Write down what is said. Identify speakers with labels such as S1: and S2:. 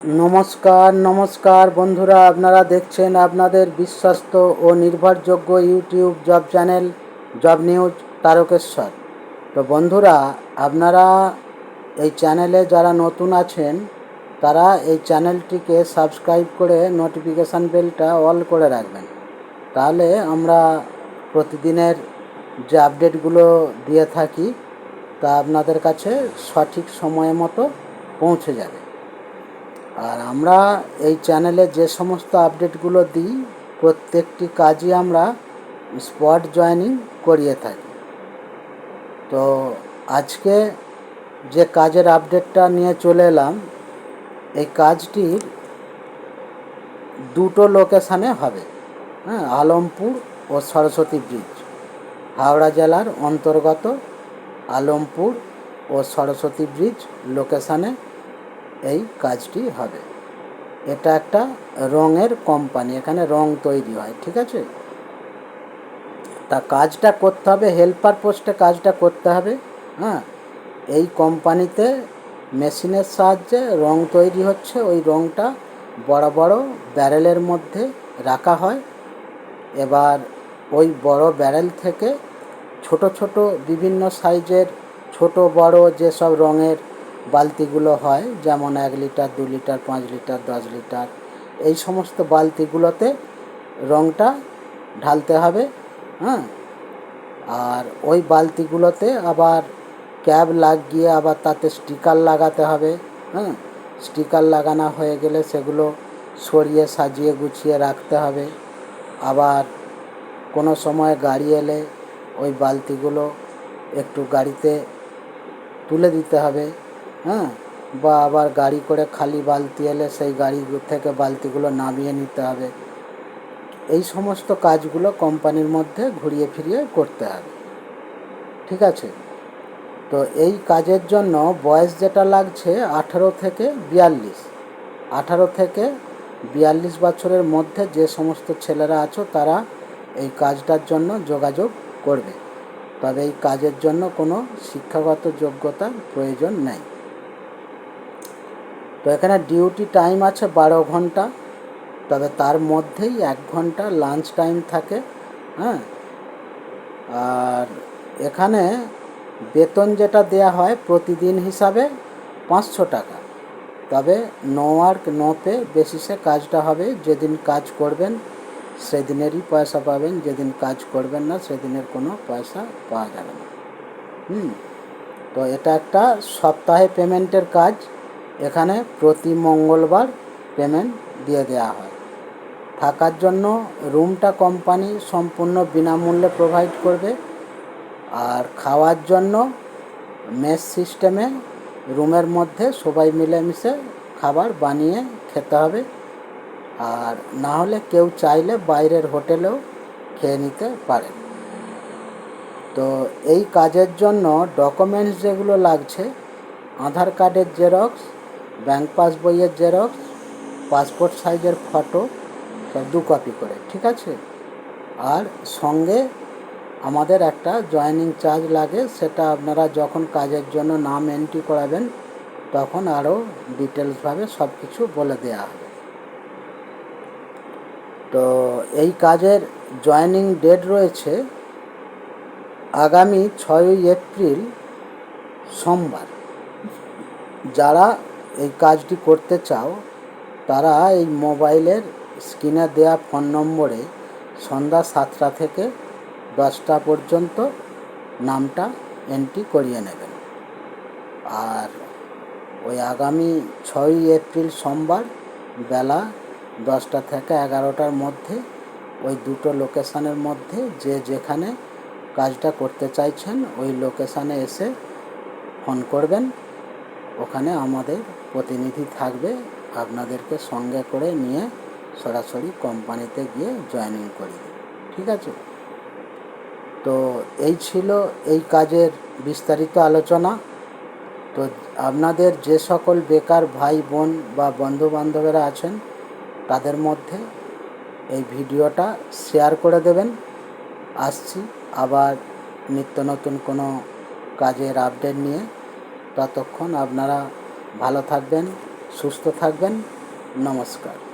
S1: নমস্কার নমস্কার বন্ধুরা, আপনারা দেখছেন আপনাদের বিশ্বস্ত ও নির্ভরযোগ্য YouTube job channel job news Tarakeswar. তো বন্ধুরা, আপনারা এই চ্যানেলে যারা নতুন আছেন তারা এই চ্যানেলটিকে সাবস্ক্রাইব করে নোটিফিকেশান বেলটা অল করে রাখবেন। তাহলে আমরা প্রতিদিনের যে আপডেটগুলো দিয়ে থাকি তা আপনাদের কাছে সঠিক সময় মতো পৌঁছে যাবে। আর আমরা এই চ্যানেলে যে সমস্ত আপডেটগুলো দিই প্রত্যেকটি কাজই আমরা স্পট জয়েনিং করিয়ে থাকি। তো আজকে যে কাজের আপডেটটা নিয়ে চলে এলাম, এই কাজটির দুটো লোকেশানে হবে। আলমপুর ও সরস্বতী ব্রিজ, হাওড়া জেলার অন্তর্গত আলমপুর ও সরস্বতী ব্রিজ লোকেশানে এই কাজটি হবে। এটা একটা রঙের কোম্পানি, এখানে রং তৈরি হয়, ঠিক আছে। তা কাজটা করতে হবে, হেল্পার পোস্টে কাজটা করতে হবে। এই কোম্পানিতে মেশিনের সাহায্যে রং তৈরি হচ্ছে। ওই রংটা বড় বড় ব্যারেলের মধ্যে রাখা হয়। এবার ওই বড় ব্যারেল থেকে ছোট ছোট বিভিন্ন সাইজের ছোট বড় যেসব রঙের বালতিগুলো হয়, যেমন 1 লিটার 2 লিটার 5 লিটার 10 লিটার, এই সমস্ত বালতিগুলোতে রঙটা ঢালতে হবে। আর ওই বালতিগুলোতে আবার ক্যাপ লাগিয়ে আবার তাতে স্টিকার লাগাতে হবে। স্টিকার লাগানো হয়ে গেলে সেগুলো সরিয়ে সাজিয়ে গুছিয়ে রাখতে হবে। আবার কোনো সময় গাড়ি এলে ওই বালতিগুলো একটু গাড়িতে তুলে দিতে হবে। বা আবার গাড়ি করে খালি বালতি এলে সেই গাড়ি থেকে বালতিগুলো নামিয়ে নিতে হবে। এই সমস্ত কাজগুলো কোম্পানির মধ্যে ঘুরিয়ে ফিরিয়ে করতে হবে, ঠিক আছে। তো এই কাজের জন্য বয়স যেটা লাগছে 18 থেকে 42, 18 থেকে 42 বছরের মধ্যে যে সমস্ত ছেলেরা আছো তারা এই কাজটার জন্য যোগাযোগ করবে। তবে এই কাজের জন্য কোনো শিক্ষাগত যোগ্যতার প্রয়োজন নেই। তো এখানে ডিউটি টাইম আছে 12 ঘন্টা, তবে তার মধ্যেই 1 ঘন্টা লাঞ্চ টাইম থাকে। আর এখানে বেতন যেটা দেয়া হয় প্রতিদিন হিসাবে 500 টাকা। তবে নো ওয়ার্ক নো পে বেসিসে কাজটা হবে। যেদিন কাজ করবেন সেদিনেরই পয়সা পাবেন, যেদিন কাজ করবেন না সেদিনের কোনো পয়সা পাওয়া যাবে না। তো এটা একটা সপ্তাহে পেমেন্টের কাজ। এখানে প্রতি মঙ্গলবার পেমেন্ট দিয়ে দেওয়া হয়। থাকার জন্য রুমটা কোম্পানি সম্পূর্ণ বিনামূল্যে প্রোভাইড করবে। আর খাওয়ার জন্য মেস সিস্টেমে রুমের মধ্যে সবাই মিলেমিশে খাবার বানিয়ে খেতে হবে। আর না হলে কেউ চাইলে বাইরের হোটেলেও খেয়ে নিতে পারে। তো এই কাজের জন্য ডকুমেন্টস যেগুলো লাগছে, আধার কার্ডের জেরক্স, ব্যাংক পাসবইয়ের জেরক্স, পাসপোর্ট সাইজের ফটো, সব 2 কপি করে, ঠিক আছে। আর সঙ্গে আমাদের একটা জয়েনিং চার্জ লাগে, সেটা আপনারা যখন কাজের জন্য নাম এন্ট্রি করাবেন তখন আরও ডিটেলসভাবে সব কিছু বলে দেওয়া হবে। তো এই কাজের জয়েনিং ডেট রয়েছে আগামী 6ই এপ্রিল সোমবার। যারা এই কাজটি করতে চাও তারা এই মোবাইলের স্ক্রিনে দেওয়া ফোন নম্বরে সন্ধ্যা 7টা থেকে 10টা পর্যন্ত নামটা এন্ট্রি করিয়ে নেবেন। আর ওই আগামী 6ই এপ্রিল সোমবার বেলা 10টা থেকে 11টার মধ্যে ওই দুটো লোকেশানের মধ্যে যে যেখানে কাজটা করতে চাইছেন ওই লোকেশানে এসে ফোন করবেন। ওখানে আমাদের প্রতিনিধি থাকবে, আপনাদেরকে সঙ্গে করে নিয়ে সরাসরি কোম্পানিতে গিয়ে জয়েনিং করিয়ে দেবে, ঠিক আছে। তো এই ছিল এই কাজের বিস্তারিত আলোচনা। তো আপনাদের যে সকল বেকার ভাই বোন বা বন্ধুবান্ধবেরা আছেন তাদের মধ্যে এই ভিডিওটা শেয়ার করে দেবেন। আসছি আবার নিত্য নতুন কোনো কাজের আপডেট নিয়ে। ততক্ষণ আপনারা ভালো থাকবেন, সুস্থ থাকবেন। নমস্কার।